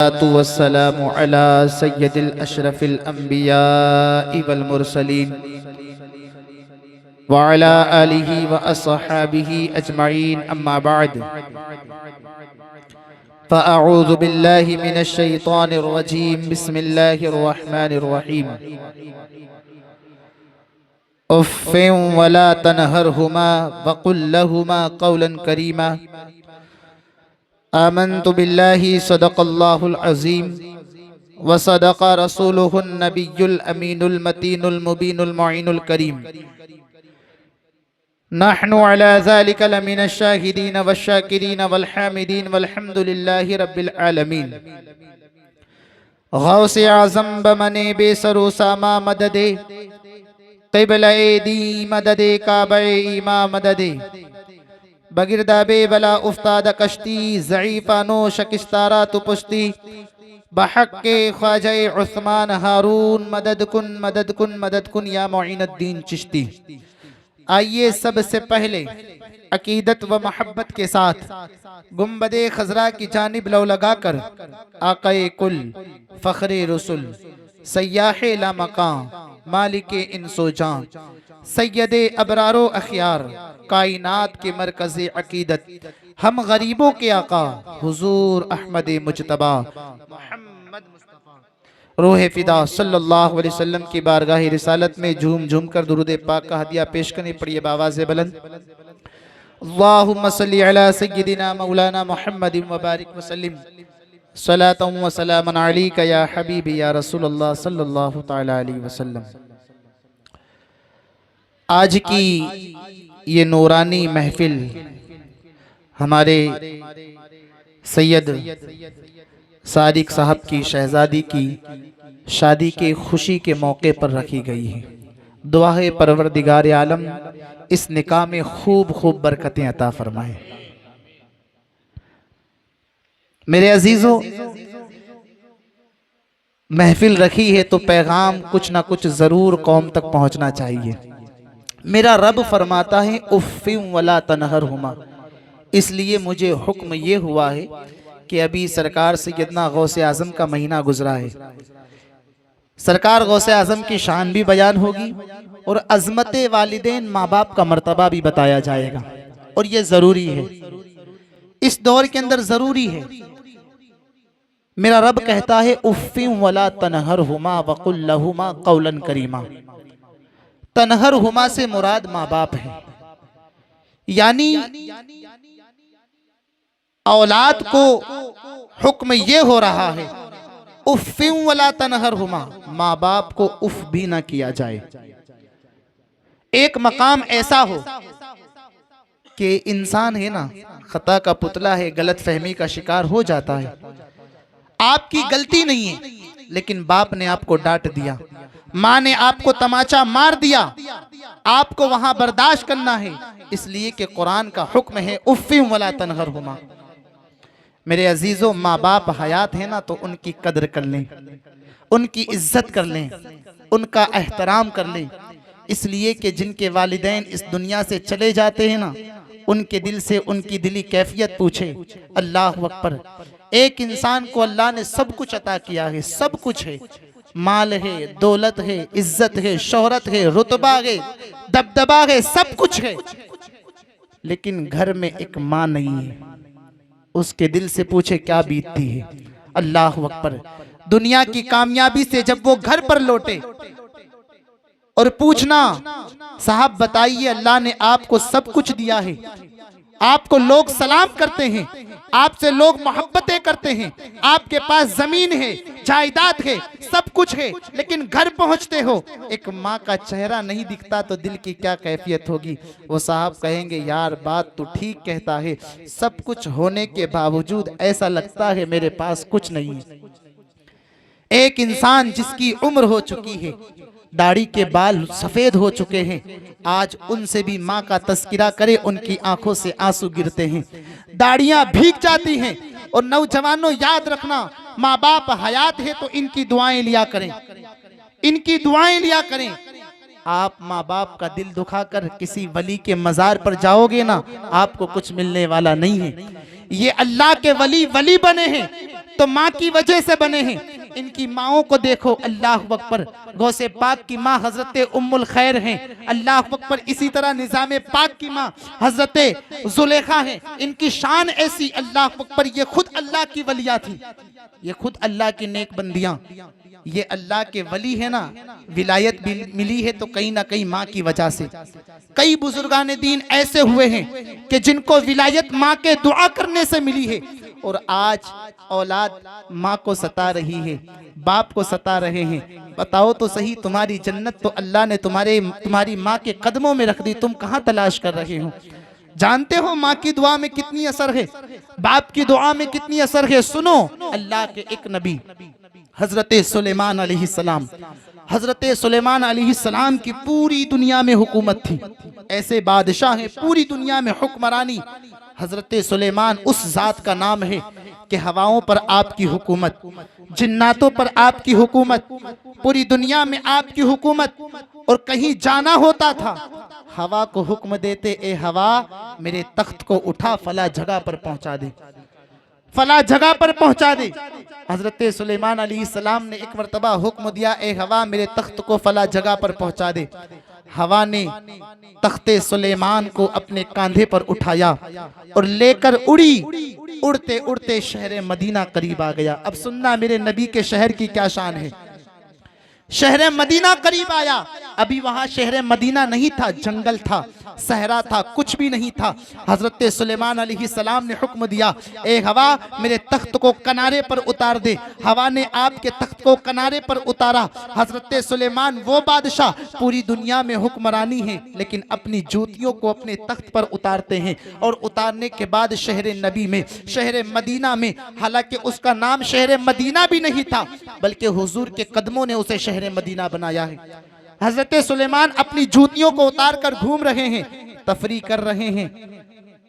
वस्सलामु अला सय्यदिल अशरफिल अंबियाइ वल मुरसलीन व अला आलिहि व अस्हाबिहि अजमईन अम्मा बाद फ़अऊज़ु बिल्लाहि मिनश शैतानिर रजीम बिस्मिल्लाहिर रहमानिर रहीम उफ़्फ़िन वला तनहरहुमा वक़ुल लहुमा क़ौलन करीमा आमन्तु बिल्लाहि सदक़ल्लाहुल अज़ीम व सदक़ रसूलुहुन नबियुल अमीनुल मतीनुल मुबीनुल मुईनुल करीम नहनु अला ज़ालिका लमिनश शाहिदीन वश्शाकिरीन वल हामिदीन वल्हम्दुलिल्लाहि रब्बिल आलमीन। गौसे आज़म बमने बेसरो सामा मददे क़िबला दी मददे काबे ईमा मददे बगिरदाबे बला उफ्ताद कश्ती ज़ईफ़ानो शकिस्तारा तो पुश्ती बहक़्क़े ख्वाजा उस्मान हारून मदद कुन या मुईनुद्दीन चिश्ती। आइए सबसे पहले अकीदत व मोहब्बत के साथ गुंबदे खजरा की जानिब लौ लगाकर आक़ाए कुल फ़ख्रे रसूल सय्याहे लामकान मालिके इंसो जान सैयदे अबरारो अखियार कायनात के मरकज़े अकीदत हम गरीबों के आका हुजूर अहमद मुजतबा मोहम्मद मुस्तफ़ा रूह फिदा सल्लल्लाहु अलैहि वसल्लम की बारगाह रिसालत में झूम झूम कर दुरूद पाक का हदिया पेश करनी पड़िए बावाज़े बुलंद। अल्लाहुम्मा सल्ली अला सय्यिदिना मौलाना मुहम्मदिन व बारिक व सल्लिम सलातन व सलामन अलैका या हबीबी या रसूलल्लाह सल्लल्लाहु तआला अलैहि वसल्लम। आज की ये नूरानी महफिल हमारे सैयद सादिक साहब की शहजादी की शादी के खुशी के मौके पर रखी गई है। दुआ है परवरदिगार आलम इस निकाह में खूब खूब बरकतें अता फरमाए। मेरे अजीजों, महफिल रखी है तो पैगाम कुछ ना कुछ जरूर कौम तक पहुंचना चाहिए। मेरा रब फरमाता है उफ़्फ़िन वला तनहरहुमा, इसलिए मुझे हुक्म ये हुआ है कि अभी सरकार सैयदना गौसे आज़म का महीना गुजरा है। सरकार गौसे आज़म की शान भी बयान होगी और अज़मत वालिदैन माँ बाप का मर्तबा भी बताया जाएगा और ये ज़रूरी है, इस दौर के अंदर ज़रूरी है। मेरा रब कहता है उफ़्फ़िन वला तनहरहुमा वक़ुल लहुमा क़ौलन करीमा। तनहरहुमा से मुराद माँ बाप है, यानी औलाद को हुक्म ये हो रहा है उफ़्फ़िन वला तनहरहुमा, माँ बाप को उफ भी ना किया जाए। एक मकाम ऐसा हो कि इंसान है ना, खता का पुतला है, गलत फहमी का शिकार हो जाता है। आपकी गलती नहीं है लेकिन बाप ने आपको डांट दिया, माँ ने आपको तमाचा मार दिया, आपको वहां बर्दाश्त करना है, इसलिए कि कुरान का हुक्म है उफ़्फ़िन वला तनहरहुमा। मेरे अजीजों, माँ बाप हयात है ना तो उनकी कदर कर लें, उनकी इज्जत कर लें, उनका एहतराम कर लें, इसलिए कि जिनके वालिदैन इस दुनिया से चले जाते हैं ना, उनके दिल से उनकी दिली कैफियत पूछे। अल्लाह अकबर। एक इंसान को अल्लाह ने सब कुछ अता किया है, सब कुछ है, माल है, दौलत है, इज्जत है, शोहरत है, रुतबा है, दबदबा है, सब कुछ है, लेकिन घर में एक माँ नहीं है। उसके दिल से पूछे क्या बीतती है। अल्लाह अकबर। दुनिया की कामयाबी से जब वो घर पर लौटे और पूछना साहब बताइए अल्लाह ने आपको सब कुछ दिया है, आपको लोग सलाम करते हैं, आपसे लोग मोहब्बतें करते हैं, आपके पास जमीन है, जायदाद है, सब कुछ है, लेकिन घर पहुंचते हो एक माँ का चेहरा नहीं दिखता तो दिल की क्या कैफियत होगी। वो साहब कहेंगे यार बात तो ठीक कहता है, सब कुछ होने के बावजूद ऐसा लगता है मेरे पास कुछ नहीं है। एक इंसान जिसकी उम्र हो चुकी है, दाढ़ी के बाल सफेद हो चुके हैं, आज उनसे भी माँ का तस्किरा करे, उनकी आंखों से आंसू गिरते हैं, दाढ़ियां भीग जाती हैं। और नौजवानों याद रखना, माँ बाप हयात है तो इनकी दुआएं लिया करें, इनकी दुआएं लिया करें। आप माँ बाप का दिल दुखाकर किसी वली के मजार पर जाओगे ना, आपको कुछ मिलने वाला नहीं है। ये अल्लाह के वली वली बने हैं तो माँ की वजह से बने हैं। इनकी माओं को देखो, अल्लाह अकबर, गौसे पाक की माँ हजरत उम्मुल खैर हैं, अल्लाह अकबर। इसी तरह निजाम पाक की माँ हजरत जुलेखा है। इनकी शान ऐसी, अल्लाह अकबर, ये खुद अल्लाह की वलिया थी, ये खुद अल्लाह की नेक बंदियां। ये अल्लाह के वली है ना, विलायत भी मिली है तो कहीं ना कहीं माँ की वजह से। कई बुजुर्गान दीन ऐसे हुए हैं कि जिनको विलायत माँ के दुआ करने से मिली है, और आज औलाद माँ को सता रही है, बाप को सता रहे हैं। बताओ तो सही, तुम्हारी जन्नत तो अल्लाह ने तुम्हारी माँ के कदमों में रख दी, तुम कहाँ तलाश कर रहे हो? जानते हो माँ की दुआ में कितनी असर है, बाप की दुआ में कितनी असर है? सुनो, अल्लाह के एक नबी हजरत सुलेमान अलैहिस्सलाम, हजरत सुलेमान अलैहिस्सलाम की पूरी दुनिया में हुकूमत थी। ऐसे बादशाह हैं, पूरी दुनिया में हुक्मरानी। हजरत सुलेमान उस जात का नाम है कि हवाओं पर आपकी हुकूमत, जिन्नातों पर आपकी हुकूमत, पूरी दुनिया में आपकी हुकूमत। और कहीं जाना होता था, हवा को हुक्म देते, ए हवा मेरे तख्त को उठा, फला जगह पर पहुंचा दे, फला जगह पर पहुंचा दे। हजरत सुलेमान अलैहिस्सलाम ने एक मर्तबा हुक्म दिया, ए हवा मेरे तख्त को फला जगह पर पहुंचा दे। हवा ने तख्ते सुलेमान को अपने कांधे पर उठाया और लेकर उड़ी। उड़ते उड़ते शहर मदीना करीब आ गया। अब सुनना मेरे नबी के शहर की क्या शान है। शहर मदीना करीब आया। अभी वहां शहर मदीना नहीं था, जंगल था, सहरा था, कुछ भी नहीं था। हजरत सुलेमान अलैहिस्सलाम ने हुक्म दिया, ए हवा मेरे तख्त को किनारे पर उतार दे। हवा ने आपके तख्त को किनारे पर उतारा। हजरत सुलेमान वो बादशाह, पूरी दुनिया में हुक्मरानी है, लेकिन अपनी जूतियों को अपने तख्त पर उतारते हैं। और उतारने के बाद शहर नबी में, शहर मदीना में, हालांकि उसका नाम शहर मदीना भी नहीं था, बल्कि हुजूर के कदमों ने उसे शहर मदीना बनाया है। हजरत सुलेमान अपनी जूतियों को उतार कर घूम रहे हैं, तफरी कर रहे हैं।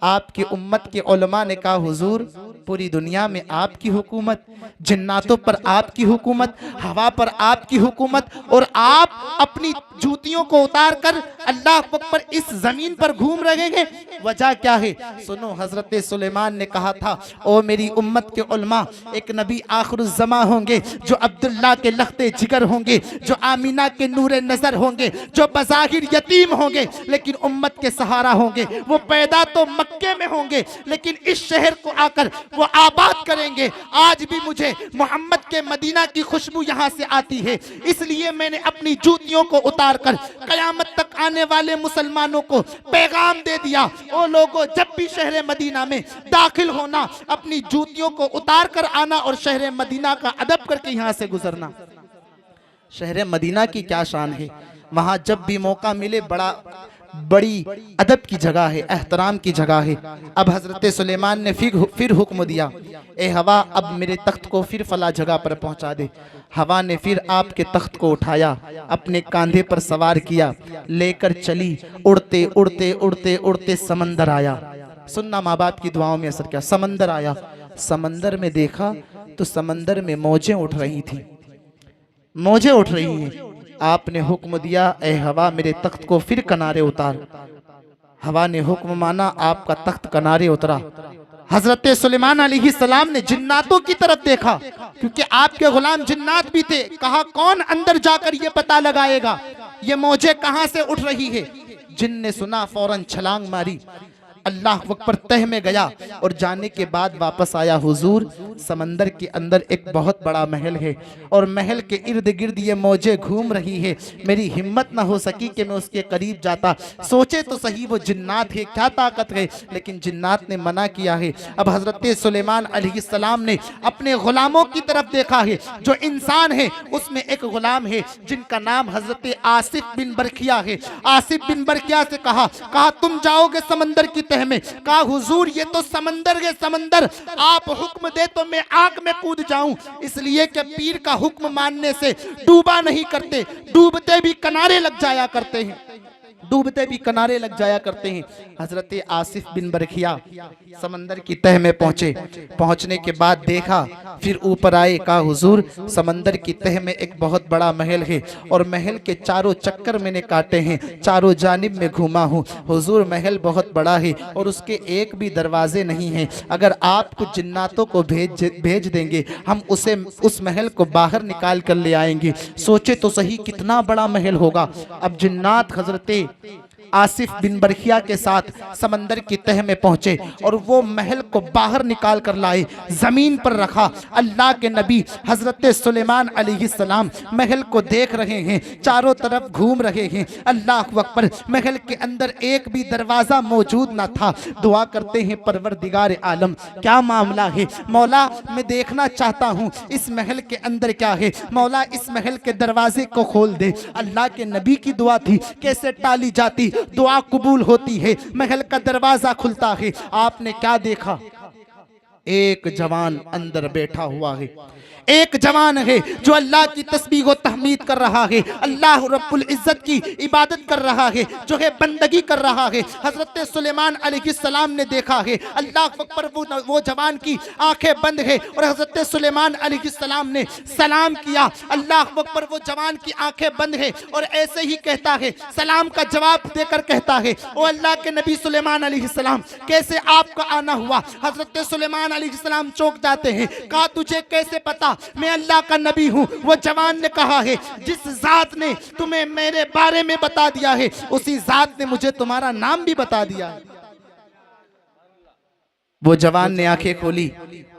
आपकी उम्मत के उलमा ने कहा, हुजूर पूरी दुनिया में आपकी हुकूमत, जिन्नातों पर आपकी हुकूमत, हवा पर आपकी हुकूमत, और आप अपनी जूतियों को उतार कर अल्लाह अकबर इस जमीन पर घूम रहे हैं, वजह क्या है? सुनो, हजरत सुलेमान ने कहा था, ओ मेरी उम्मत के उलमा, एक नबी आखिरुज़्ज़मा होंगे जो अब्दुल्ला के लख्ते जिगर होंगे, जो आमीना के नूरे नजर होंगे, जो बज़ाहिर यतीम होंगे लेकिन उम्मत के सहारा होंगे। वो पैदा तो मक्के में होंगे लेकिन इस शहर को आकर वो आबाद करेंगे। आज भी मुझे मोहम्मद के मदीना की खुशबू यहाँ से आती है, इसलिए मैंने अपनी जूतियों को उतार कर कयामत तक आने वाले मुसलमानों को पैगाम दे दिया, ओ लोगों, जब भी शहर मदीना में दाखिल होना, अपनी जूतियों को उतार कर आना और शहर मदीना का अदब करके यहाँ से गुजरना। शहर मदीना की क्या शान है। वहाँ जब भी मौका मिले बड़ी अदब की जगह है, एहतराम की जगह है। अब हजरत सुलेमान ने फिर हुक्म दिया, ए हवा अब मेरे तख्त को फिर फला जगह पर पहुंचा दे। हवा ने फिर आपके तख्त को उठाया, अपने कांधे पर सवार किया, लेकर चली। उड़ते उड़ते उड़ते उड़ते समंदर आया। सुनना, माँ बाप की दुआओं में असर क्या। समंदर आया, समंदर में देखा तो समंदर में मौजें उठ रही थी, मौजें उठ रही हैं। आपने हुक्म दिया, ए हवा मेरे तख्त को फिर किनारे उतार। हवा ने हुक्म माना, आपका तख्त किनारे उतरा। हजरत सुलेमान अलैहिस्सलाम ने जिन्नातों की तरफ देखा, क्योंकि आपके गुलाम जिन्नात भी थे। कहा, कौन अंदर जाकर ये पता लगाएगा ये मौजें कहां से उठ रही है। जिन ने सुना, फौरन छलांग मारी, अल्लाह अकबर तह में गया और जाने के बाद वापस आया। हुजूर, समंदर के अंदर एक बहुत बड़ा महल है और महल के इर्द गिर्द ये मौजें घूम रही है। मेरी हिम्मत ना हो सकी कि मैं उसके करीब जाता। सोचे तो सही वो जिन्नात है, क्या ताकत है, लेकिन जिन्नात ने मना किया है। अब हजरत सुलेमान अलैहिस्सलाम ने अपने गुलामों की तरफ देखा है। जो इंसान है उसमें एक गुलाम है जिनका नाम हजरत आसिफ बिन बरखिया है। आसिफ बिन बरखिया से कहा तुम जाओगे समंदर की में। कहा, हुजूर ये तो समंदर है, समंदर, आप हुक्म दे तो मैं आग में कूद जाऊं। इसलिए कि पीर का हुक्म मानने से डूबा नहीं करते, डूबते भी किनारे लग जाया करते हैं। डूबते भी किनारे लग जाया करते हैं। हजरत आसिफ बिन बरखिया समंदर की तह में पहुंचे। पहुंचने के बाद देखा, फिर ऊपर आए, कहा हुजूर समंदर की तह में एक बहुत बड़ा महल है और महल के चारों चक्कर मैंने काटे हैं, चारों जानिब में घूमा हूँ। हुजूर महल बहुत बड़ा है और उसके एक भी दरवाजे नहीं हैं। अगर आप कुछ जिन्नातों को भेज देंगे, हम उस महल को बाहर निकाल कर ले आएंगे। सोचे तो सही कितना बड़ा महल होगा। अब जिन्नात हजरते आसिफ बिन बरखिया के साथ समंदर की तह में पहुंचे और वो महल को बाहर निकाल कर लाए, जमीन पर रखा। अल्लाह के नबी हजरत सुलेमान अलैहिस्सलाम महल को देख रहे हैं, चारों तरफ घूम रहे हैं। अल्लाह अकबर, महल के अंदर एक भी दरवाजा मौजूद ना था। दुआ करते हैं, परवरदिगार आलम क्या मामला है मौला, मैं देखना चाहता हूँ इस महल के अंदर क्या है। मौला इस महल के दरवाजे को खोल दे। अल्लाह के नबी की दुआ थी, कैसे टाली जाती, दुआ कबूल होती है। महल का दरवाजा खुलता है। आपने क्या देखा, एक जवान अंदर बैठा हुआ है। एक जवान है जो अल्लाह की तस्बीह व तहमीद कर रहा है, अल्लाह रब्बुल इज्जत की इबादत कर रहा है, जो है बंदगी कर रहा है। हजरत सुलेमान अलैहिस्सलाम ने देखा है, अल्लाह अकबर, वो जवान की आंखें बंद है और हजरत सुलेमान अलैहिस्सलाम ने सलाम किया। अल्लाह अकबर, वो जवान की आंखें बंद है और ऐसे ही कहता है, सलाम का जवाब देकर कहता है, ओ अल्लाह के नबी सुलेमान अलैहिस्सलाम कैसे आपका आना हुआ। हजरत सुलेमान अलैहिस्सलाम चौंक जाते हैं, कहा तुझे कैसे पता मैं अल्लाह का नबी हूं। वो जवान ने कहा है, जिस जात ने तुम्हें मेरे बारे में बता दिया है, उसी जात ने मुझे तुम्हारा नाम भी बता दिया है। वो जवान ने आंखें खोली।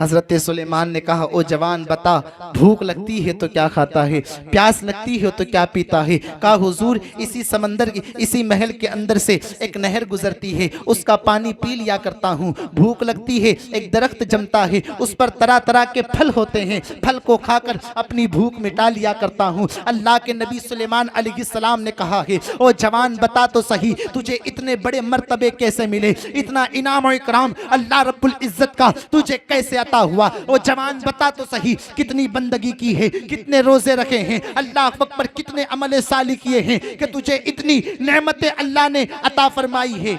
हजरत सुलेमान ने कहा, ओ जवान बता, भूख लगती है तो क्या खाता है, प्यास लगती है तो क्या पीता है। कहा हुजूर, इसी समंदर की, इसी महल के अंदर से एक नहर गुजरती है, उसका पानी पी लिया करता हूँ। भूख लगती है, एक दरख्त जमता है, उस पर तरह तरह के फल होते हैं, फल को खाकर अपनी भूख मिटा लिया करता हूँ। अल्लाह के नबी सुलेमान अलैहिस्सलाम ने कहा है, ओ जवान बता तो सही, तुझे इतने बड़े मर्तबे कैसे मिले, इतना इनाम और इकराम अल्लाह रब्बुल इज्जत का तुझे कैसे अता हुआ। वो जवान बता तो सही, कितनी बंदगी की है, कितने रोजे रखे हैं, अल्लाह अकबर कितने अमले साली किए हैं कि तुझे इतनी नेमतें अल्लाह ने अता फरमाई है।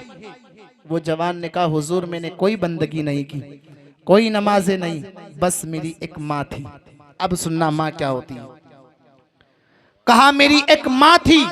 वो जवान ने कहा, हुजूर मैंने कोई बंदगी नहीं की, कोई नमाजें नहीं, बस मेरी एक माँ थी। अब सुनना माँ क्या होती है। कहा मेरी एक माँ थी,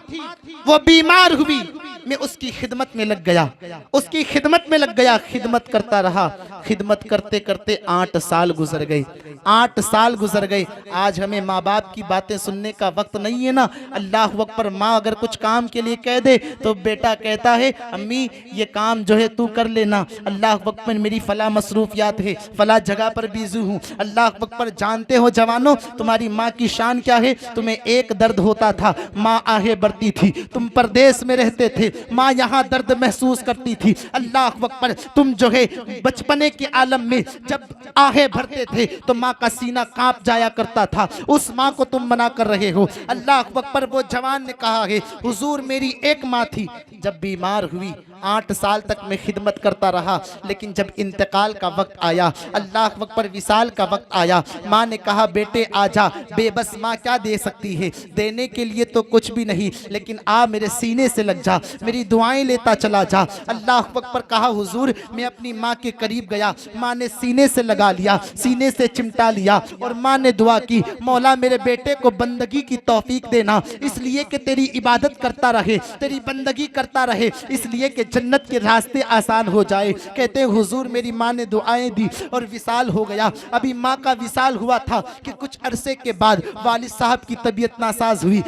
वो बीमार हुई, मैं उसकी खिदमत में लग गया, उसकी खिदमत में लग गया, खिदमत करता रहा। खिदमत करते करते 8 साल गुजर गए, 8 साल गुजर गए। आज हमें माँ बाप की बातें सुनने का वक्त नहीं है ना। अल्लाह अकबर, माँ अगर कुछ काम के लिए कह दे तो बेटा कहता है, अम्मी ये काम जो है तू कर लेना। अल्लाह अकबर, मेरी फला मसरूफियात है, फला जगह पर बिजी हूँ। अल्लाह अकबर, जानते हो जवानों, तुम्हारी माँ की शान क्या है। तुम्हें एक दर्द होता था, माँ आहे बढ़ती थी। तुम परदेश में रहते थे, माँ यहाँ दर्द महसूस करती थी। अल्लाह अकबर, तुम जो है बचपने के आलम में जब आहे भरते थे तो माँ का सीना कांप जाया करता था, उस माँ को तुम मना कर रहे हो। अल्लाह अकबर, वो जवान ने कहा है, हुजूर मेरी एक माँ थी, जब बीमार हुई 8 साल तक मैं खिदमत करता रहा, लेकिन जब इंतकाल का वक्त आया, अल्लाह अकबर विसाल का वक्त आया, माँ ने कहा बेटे आजा। बेबस माँ क्या दे सकती है, देने के लिए तो कुछ भी नहीं, लेकिन आ मेरे सीने से लग जा, मेरी दुआएं लेता चला जा। अल्लाह अकबर, कहा हुजूर मैं अपनी माँ के करीब गया, माँ ने सीने से लगा लिया, सीने से चिमटा लिया और माँ ने दुआ की, मौला मेरे बेटे को बंदगी की तौफीक देना, इसलिए कि तेरी इबादत करता रहे, तेरी बंदगी करता रहे, इसलिए कि जन्नत के रास्ते आसान हो जाए। कहते हैं हुजूर मेरी माँ ने दुआएं दी और विसाल हो गया। अभी माँ का विसाल हुआ था कि कुछ अरसे के बाद वालिद साहब की तबीयत नासाज हुई,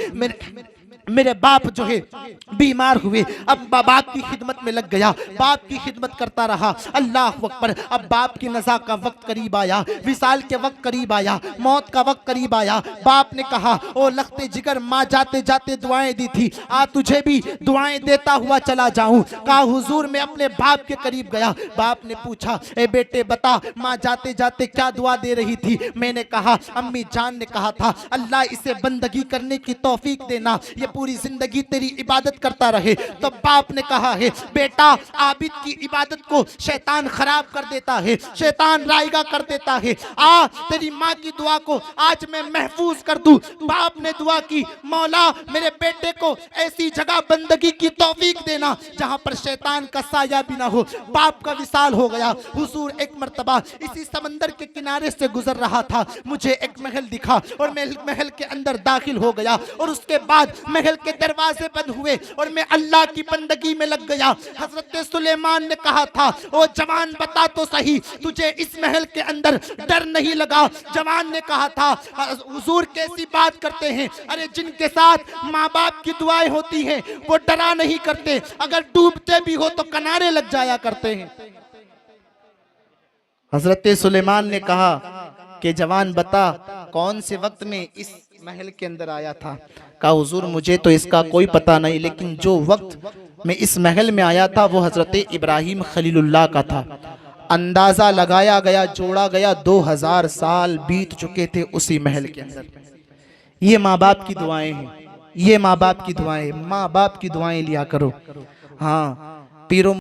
मेरे बाप जो है बीमार हुए। अब बाप की खिदमत में लग गया, बाप की खिदमत करता रहा। अल्लाह अकबर, अब बाप की नज़ा का वक्त करीब आया, विसाल के वक्त करीब आया, मौत का वक्त करीब आया। बाप ने कहा, ओ लखते जिगर, माँ जाते जाते दुआएं दी थी, आ तुझे भी दुआएं देता हुआ चला जाऊं। कहा हुजूर मैं अपने बाप के करीब गया। बाप ने पूछा, ए बेटे बता, माँ जाते जाते क्या दुआ दे रही थी। मैंने कहा, अम्मी जान ने कहा था अल्लाह इसे बंदगी करने की तौफीक देना। ये पूरी जिंदगी तेरी इबादत करता रहे। तो बाप ने कहा है बेटा आबिद की इबादत को शैतान खराब कर देता है, शैतान रायगा कर देता है। आ तेरी माँ की दुआ को आज मैं महफूज कर दूं। बाप ने दुआ की मौला मेरे बेटे को ऐसी जगह बंदगी की तौफीक देना जहां पर शैतान का साया भी ना हो। बाप का विसाल हो गया। हुजूर एक मर्तबा इसी समंदर के किनारे से गुजर रहा था, मुझे एक महल दिखा और मैं महल के अंदर दाखिल हो गया और उसके बाद महल के दरवाजे बंद हुए और मैं अल्लाह की बंदगी में लग गया। हजरत सुलेमान ने कहा था ओ जवान बता तो सही तुझे इस महल के अंदर डर नहीं लगा? जवान ने कहा था हुजूर कैसी बात करते हैं, अरे जिनके साथ माँ बाप की दुआएं होती हैं वो डरा नहीं करते, अगर डूबते भी हो तो किनारे लग जाया करते हैं। हजरत सुलेमान ने कहा कि जवान बता कौन से वक्त में इस महल के अंदर आया था? कहा हुजूर मुझे तो इसका कोई पता नहीं, लेकिन जो वक्त मैं इस महल में आया था वो हजरत इब्राहिम खलीलुल्लाह का था। अंदाजा लगाया गया, जोड़ा गया 2000 साल बीत चुके थे उसी महल के अंदर। ये माँ बाप की दुआएं हैं, ये माँ बाप की दुआएं, माँ बाप की दुआएं लिया करो। हाँ पीरो